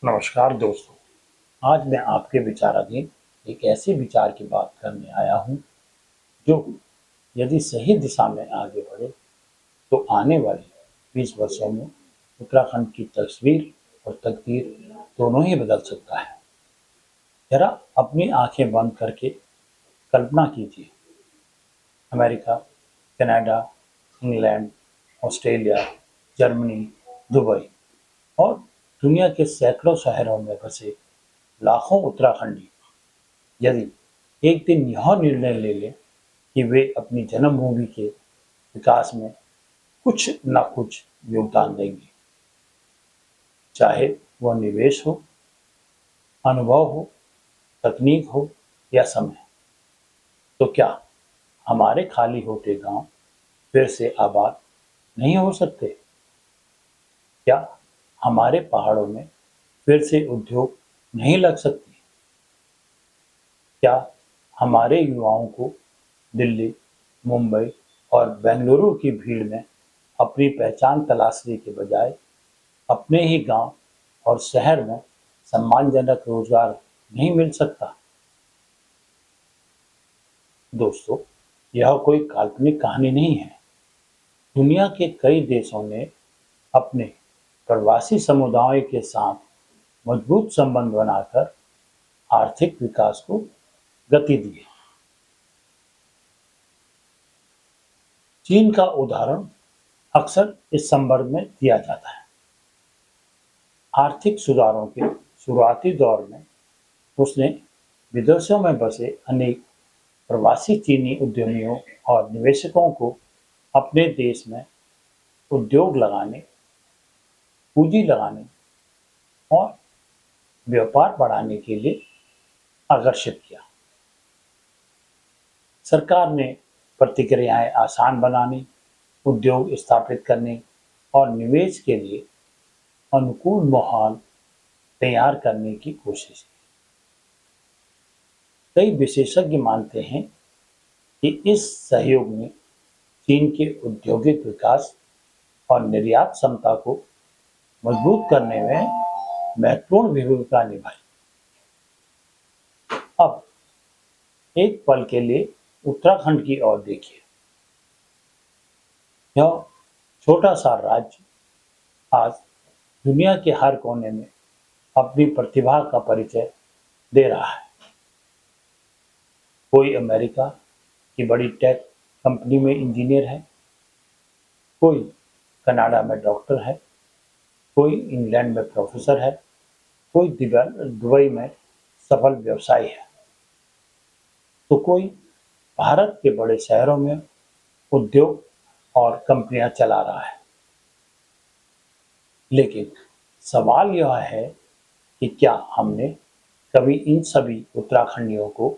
नमस्कार दोस्तों। आज मैं आपके विचाराधीन एक ऐसे विचार की बात करने आया हूँ जो यदि सही दिशा में आगे बढ़े तो आने वाले 20 वर्षों में उत्तराखंड की तस्वीर और तकदीर दोनों ही बदल सकता है। जरा अपनी आंखें बंद करके कल्पना कीजिए, America, Canada, England, Australia, Germany, Dubai और दुनिया के सैकड़ों शहरों में बसे लाखों उत्तराखंडी यदि एक दिन यह निर्णय ले लें कि वे अपनी जन्मभूमि के विकास में कुछ न कुछ योगदान देंगे, चाहे वह निवेश हो, अनुभव हो, तकनीक हो या समय, तो क्या हमारे खाली होते गांव फिर से आबाद नहीं हो सकते? क्या हमारे पहाड़ों में फिर से उद्योग नहीं लग सकते? क्या हमारे युवाओं को दिल्ली, मुंबई और बेंगलुरु की भीड़ में अपनी पहचान तलाशने के बजाय अपने ही गांव और शहर में सम्मानजनक रोजगार नहीं मिल सकता? दोस्तों, यह कोई काल्पनिक कहानी नहीं है। दुनिया के कई देशों ने अपने प्रवासी समुदायों के साथ मजबूत संबंध बनाकर आर्थिक विकास को गति दी है। चीन का उदाहरण अक्सर इस संदर्भ में दिया जाता है। आर्थिक सुधारों के शुरुआती दौर में उसने विदेशों में बसे अनेक प्रवासी चीनी उद्यमियों और निवेशकों को अपने देश में उद्योग लगाने, पूंजी लगाने और व्यापार बढ़ाने के लिए आकर्षित किया। सरकार ने प्रतिक्रियाएं आसान बनाने, उद्योग स्थापित करने और निवेश के लिए अनुकूल माहौल तैयार करने की कोशिश की। कई विशेषज्ञ मानते हैं कि इस सहयोग ने चीन के औद्योगिक विकास और निर्यात क्षमता को मजबूत करने में महत्वपूर्ण भूमिका निभाई। अब एक पल के लिए उत्तराखंड की ओर देखिए। यह छोटा सा राज्य आज दुनिया के हर कोने में अपनी प्रतिभा का परिचय दे रहा है। कोई अमेरिका की बड़ी टेक कंपनी में इंजीनियर है, कोई कनाडा में डॉक्टर है, कोई इंग्लैंड में प्रोफेसर है, कोई दुबई में सफल व्यवसायी है, तो कोई भारत के बड़े शहरों में उद्योग और कंपनियां चला रहा है। लेकिन सवाल यह है कि क्या हमने कभी इन सभी उत्तराखंडियों को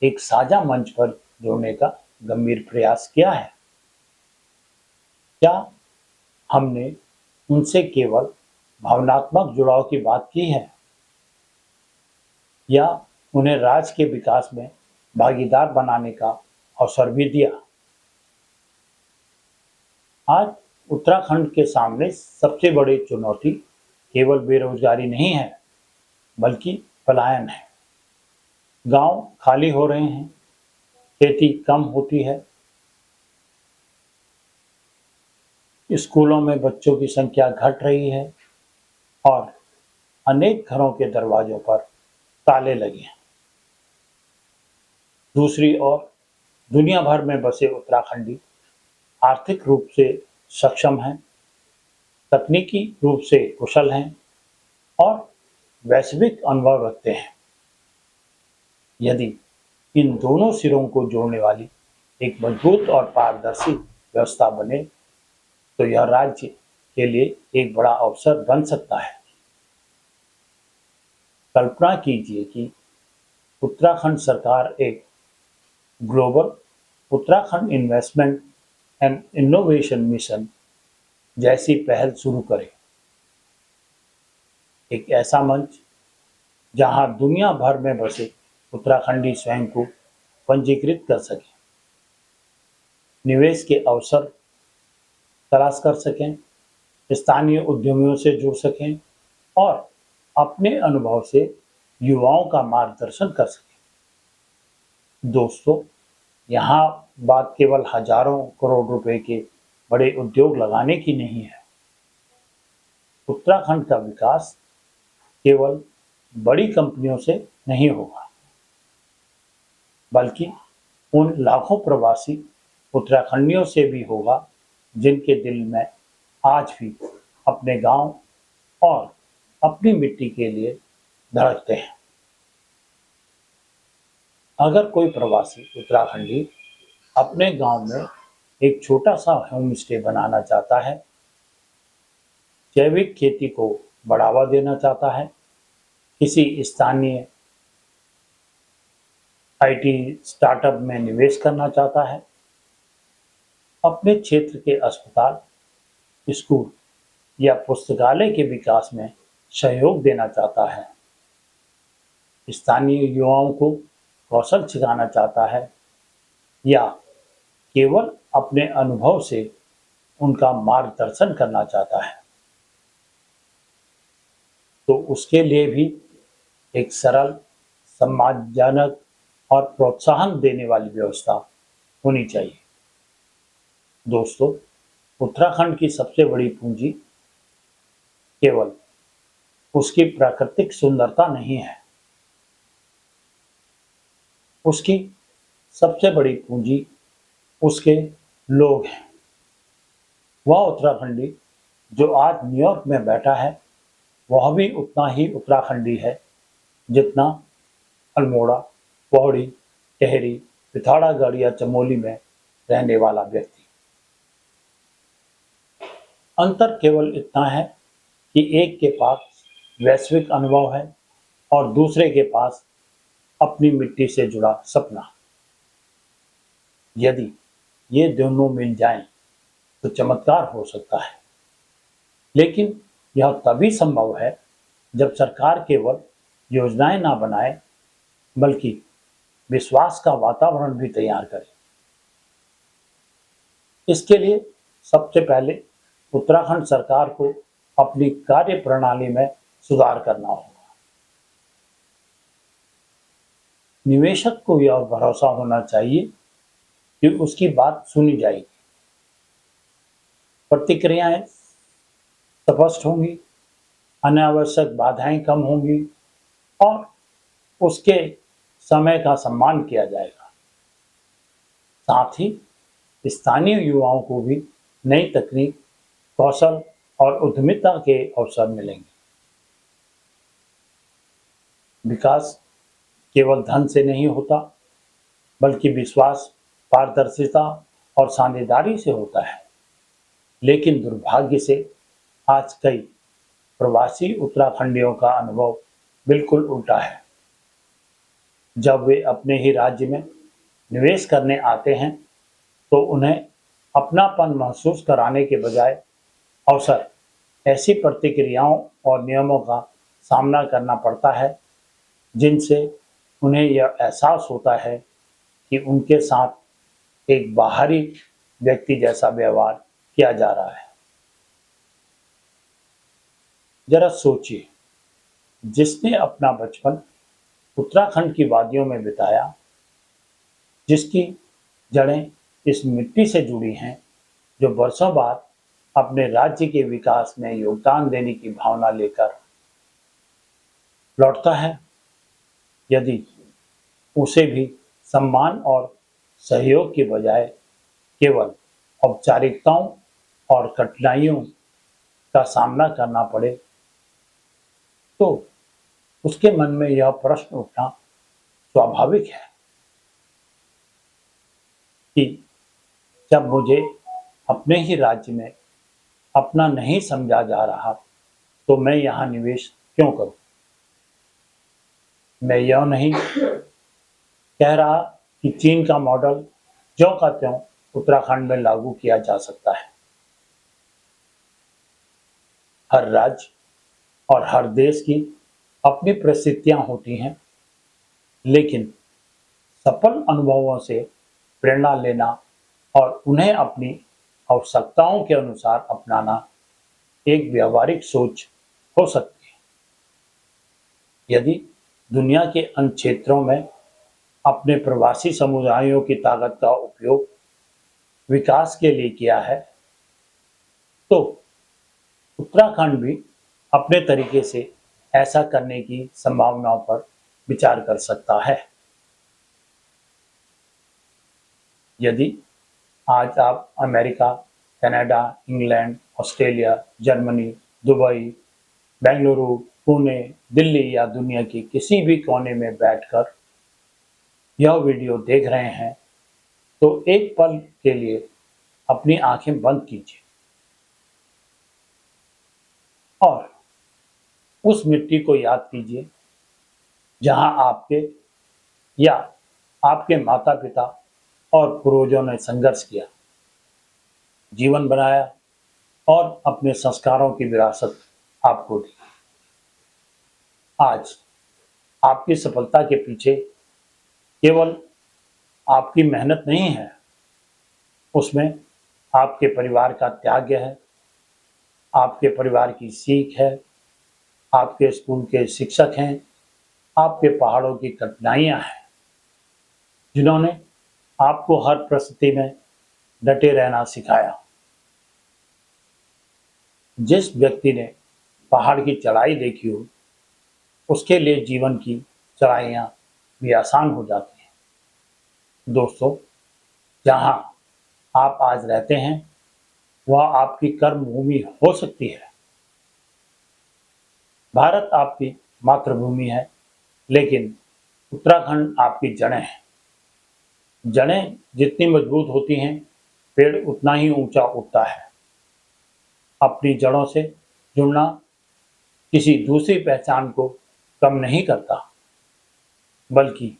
एक साझा मंच पर जोड़ने का गंभीर प्रयास किया है? क्या हमने उनसे केवल भावनात्मक जुड़ाव की बात की है या उन्हें राज्य के विकास में भागीदार बनाने का अवसर भी दिया? आज उत्तराखंड के सामने सबसे बड़ी चुनौती केवल बेरोजगारी नहीं है, बल्कि पलायन है। गांव खाली हो रहे हैं, खेती कम होती है, स्कूलों में बच्चों की संख्या घट रही है और अनेक घरों के दरवाजों पर ताले लगे हैं। दूसरी ओर दुनिया भर में बसे उत्तराखंडी आर्थिक रूप से सक्षम हैं, तकनीकी रूप से कुशल हैं और वैश्विक अनुभव रखते हैं। यदि इन दोनों सिरों को जोड़ने वाली एक मजबूत और पारदर्शी व्यवस्था बने तो यह राज्य के लिए एक बड़ा अवसर बन सकता है। कल्पना कीजिए कि उत्तराखंड सरकार एक global Uttarakhand investment and innovation mission जैसी पहल शुरू करे। एक ऐसा मंच जहां दुनिया भर में बसे उत्तराखंडी स्वयं को पंजीकृत कर सकें, निवेश के अवसर तलाश कर सकें, स्थानीय उद्यमियों से जुड़ सकें और अपने अनुभव से युवाओं का मार्गदर्शन कर सके। दोस्तों, यहाँ बात केवल हजारों करोड़ रुपए के बड़े उद्योग लगाने की नहीं है। उत्तराखंड का विकास केवल बड़ी कंपनियों से नहीं होगा, बल्कि उन लाखों प्रवासी उत्तराखंडियों से भी होगा जिनके दिल में आज भी अपने गांव और अपनी मिट्टी के लिए धड़कते हैं। अगर कोई प्रवासी उत्तराखंडी अपने गांव में एक छोटा सा होम स्टे बनाना चाहता है, जैविक खेती को बढ़ावा देना चाहता है, किसी स्थानीय आईटी स्टार्टअप में निवेश करना चाहता है, अपने क्षेत्र के अस्पताल, स्कूल या पुस्तकालय के विकास में सहयोग देना चाहता है, स्थानीय युवाओं को कौशल सिखाना चाहता है या केवल अपने अनुभव से उनका मार्गदर्शन करना चाहता है, तो उसके लिए भी एक सरल, सम्मानजनक और प्रोत्साहन देने वाली व्यवस्था होनी चाहिए। दोस्तों, उत्तराखंड की सबसे बड़ी पूंजी केवल उसकी प्राकृतिक सुंदरता नहीं है, उसकी सबसे बड़ी पूंजी उसके लोग हैं। वह उत्तराखंडी जो आज न्यूयॉर्क में बैठा है, वह भी उतना ही उत्तराखंडी है जितना अल्मोड़ा, पौड़ी, टिहरी, पिथौरागढ़ या चमोली में रहने वाला व्यक्ति। अंतर केवल इतना है कि एक के पास वैश्विक अनुभव है और दूसरे के पास अपनी मिट्टी से जुड़ा सपना। यदि ये दोनों मिल जाएं तो चमत्कार हो सकता है, लेकिन यह तभी संभव है जब सरकार केवल योजनाएं ना बनाए, बल्कि विश्वास का वातावरण भी तैयार करे। इसके लिए सबसे पहले उत्तराखंड सरकार को अपनी कार्य प्रणाली में सुधार करना होगा। निवेशक को यह भरोसा होना चाहिए कि उसकी बात सुनी जाएगी, प्रतिक्रियाएं स्पष्ट होंगी, अनावश्यक बाधाएं कम होंगी और उसके समय का सम्मान किया जाएगा। साथ ही स्थानीय युवाओं को भी नई तकनीक, कौशल और उद्यमिता के अवसर मिलेंगे। विकास केवल धन से नहीं होता, बल्कि विश्वास, पारदर्शिता और साझेदारी से होता है। लेकिन दुर्भाग्य से आज कई प्रवासी उत्तराखंडियों का अनुभव बिल्कुल उल्टा है। जब वे अपने ही राज्य में निवेश करने आते हैं, तो उन्हें अपनापन महसूस कराने के बजाय अवसर ऐसी प्रतिक्रियाओं और नियमों का सामना करना पड़ता है जिनसे उन्हें यह एहसास होता है कि उनके साथ एक बाहरी व्यक्ति जैसा व्यवहार किया जा रहा है। जरा सोचिए, जिसने अपना बचपन उत्तराखंड की वादियों में बिताया, जिसकी जड़ें इस मिट्टी से जुड़ी हैं, जो बरसों बाद अपने राज्य के विकास में योगदान देने की भावना लेकर लौटता है, यदि उसे भी सम्मान और सहयोग के बजाय केवल औपचारिकताओं और कठिनाइयों का सामना करना पड़े, तो उसके मन में यह प्रश्न उठना स्वाभाविक है कि जब मुझे अपने ही राज्य में अपना नहीं समझा जा रहा, तो मैं यहाँ निवेश क्यों करूं? मैं यह नहीं कह रहा कि चीन का मॉडल ज्यों का त्यों उत्तराखंड में लागू किया जा सकता है। हर राज्य और हर देश की अपनी परिस्थितियां होती हैं, लेकिन सफल अनुभवों से प्रेरणा लेना और उन्हें अपनी आवश्यकताओं के अनुसार अपनाना एक व्यावहारिक सोच हो सकती है। यदि दुनिया के अन्य क्षेत्रों में अपने प्रवासी समुदायों की ताकत का उपयोग विकास के लिए किया है, तो उत्तराखंड भी अपने तरीके से ऐसा करने की संभावनाओं पर विचार कर सकता है। यदि आज आप America, Canada, England, Australia, Germany, Dubai, Bengaluru, Pune, Delhi या दुनिया के किसी भी कोने में बैठकर यह वीडियो देख रहे हैं, तो एक पल के लिए अपनी आंखें बंद कीजिए और उस मिट्टी को याद कीजिए जहां आपके या आपके माता-पिता और पूर्वजों ने संघर्ष किया, जीवन बनाया और अपने संस्कारों की विरासत आपको दी। आज आपकी सफलता के पीछे केवल आपकी मेहनत नहीं है, उसमें आपके परिवार का त्याग है, आपके परिवार की सीख है, आपके स्कूल के शिक्षक हैं, आपके पहाड़ों की कठिनाइयां हैं, जिन्होंने आपको हर परिस्थिति में डटे रहना सिखाया। जिस व्यक्ति ने पहाड़ की चढ़ाई देखी हो, उसके लिए जीवन की चढ़ाइयाँ भी आसान हो जाती हैं। दोस्तों, जहाँ आप आज रहते हैं, वह आपकी कर्म भूमि हो सकती है। भारत आपकी मातृभूमि है, लेकिन उत्तराखंड आपकी जड़ें हैं। जड़ें जितनी मजबूत होती हैं, पेड़ उतना ही ऊंचा उठता है। अपनी जड़ों से जुड़ना किसी दूसरी पहचान को कम नहीं करता, बल्कि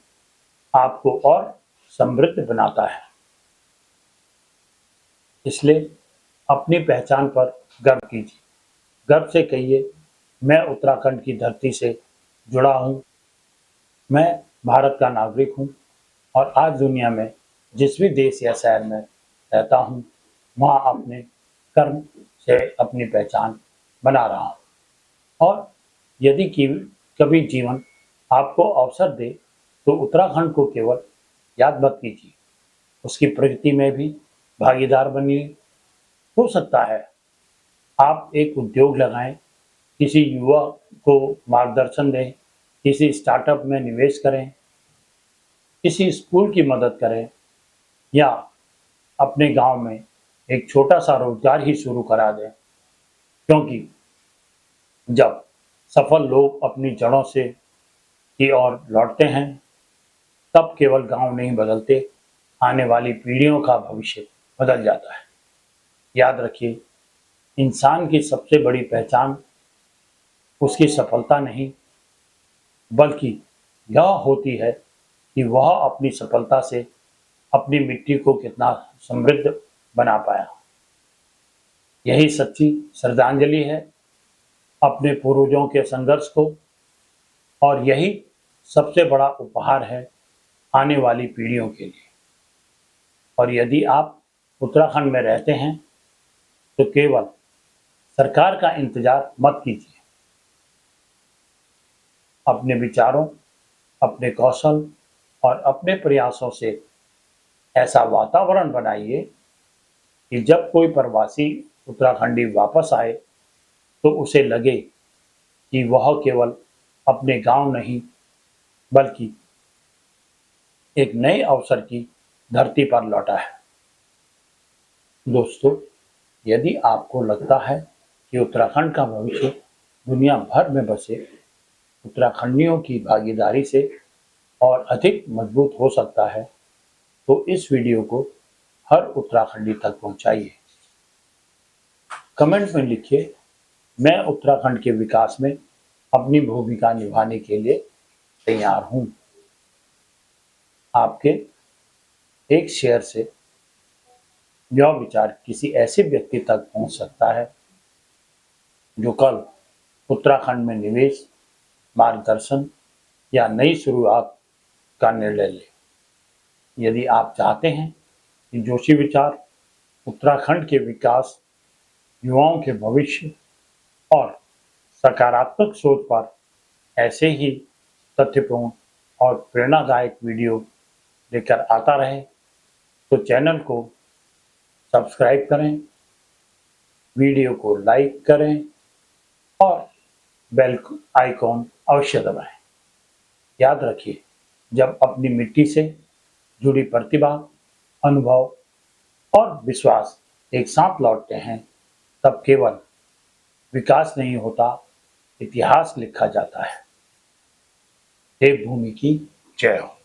आपको और समृद्ध बनाता है। इसलिए अपनी पहचान पर गर्व कीजिए। गर्व से कहिए, मैं उत्तराखंड की धरती से जुड़ा हूँ, मैं भारत का नागरिक हूँ और आज दुनिया में जिस भी देश या शहर में रहता हूँ, वहाँ अपने कर्म से अपनी पहचान बना रहा हूँ। और यदि कभी जीवन आपको अवसर दे, तो उत्तराखंड को केवल याद मत कीजिए, उसकी प्रगति में भी भागीदार बनिए। हो सकता है आप एक उद्योग लगाएं, किसी युवा को मार्गदर्शन दें, किसी स्टार्टअप में निवेश करें, किसी स्कूल की मदद करें या अपने गांव में एक छोटा सा रोजगार ही शुरू करा दें। क्योंकि जब सफल लोग अपनी जड़ों से की ओर लौटते हैं, तब केवल गांव नहीं बदलते, आने वाली पीढ़ियों का भविष्य बदल जाता है। याद रखिए, इंसान की सबसे बड़ी पहचान उसकी सफलता नहीं, बल्कि यह होती है कि वह अपनी सफलता से अपनी मिट्टी को कितना समृद्ध बना पाया। यही सच्ची श्रद्धांजलि है अपने पूर्वजों के संघर्ष को, और यही सबसे बड़ा उपहार है आने वाली पीढ़ियों के लिए। और यदि आप उत्तराखंड में रहते हैं, तो केवल सरकार का इंतजार मत कीजिए। अपने विचारों, अपने कौशल और अपने प्रयासों से ऐसा वातावरण बनाइए कि जब कोई प्रवासी उत्तराखंडी वापस आए, तो उसे लगे कि वह केवल अपने गांव नहीं, बल्कि एक नए अवसर की धरती पर लौटा है। दोस्तों, यदि आपको लगता है कि उत्तराखंड का भविष्य दुनिया भर में बसे उत्तराखंडियों की भागीदारी से और अधिक मजबूत हो सकता है, तो इस वीडियो को हर उत्तराखंडी तक पहुंचाइए। कमेंट में लिखिए, मैं उत्तराखंड के विकास में अपनी भूमिका निभाने के लिए तैयार हूं। आपके एक शेयर से यह विचार किसी ऐसे व्यक्ति तक पहुंच सकता है जो कल उत्तराखंड में निवेश, मार्गदर्शन या नई शुरुआत का निर्णय ले। यदि आप चाहते हैं कि जोशी विचार उत्तराखंड के विकास, युवाओं के भविष्य और सकारात्मक सोच पर ऐसे ही तथ्यपूर्ण और प्रेरणादायक वीडियो लेकर आता रहे तो चैनल को सब्सक्राइब करें, वीडियो को लाइक करें और बेल आइकॉन अवश्य दबाएं। याद रखिए, जब अपनी मिट्टी से जुड़ी प्रतिभा, अनुभव और विश्वास एक साथ लौटते हैं, तब केवल विकास नहीं होता, इतिहास लिखा जाता है। देवभूमि की जय हो।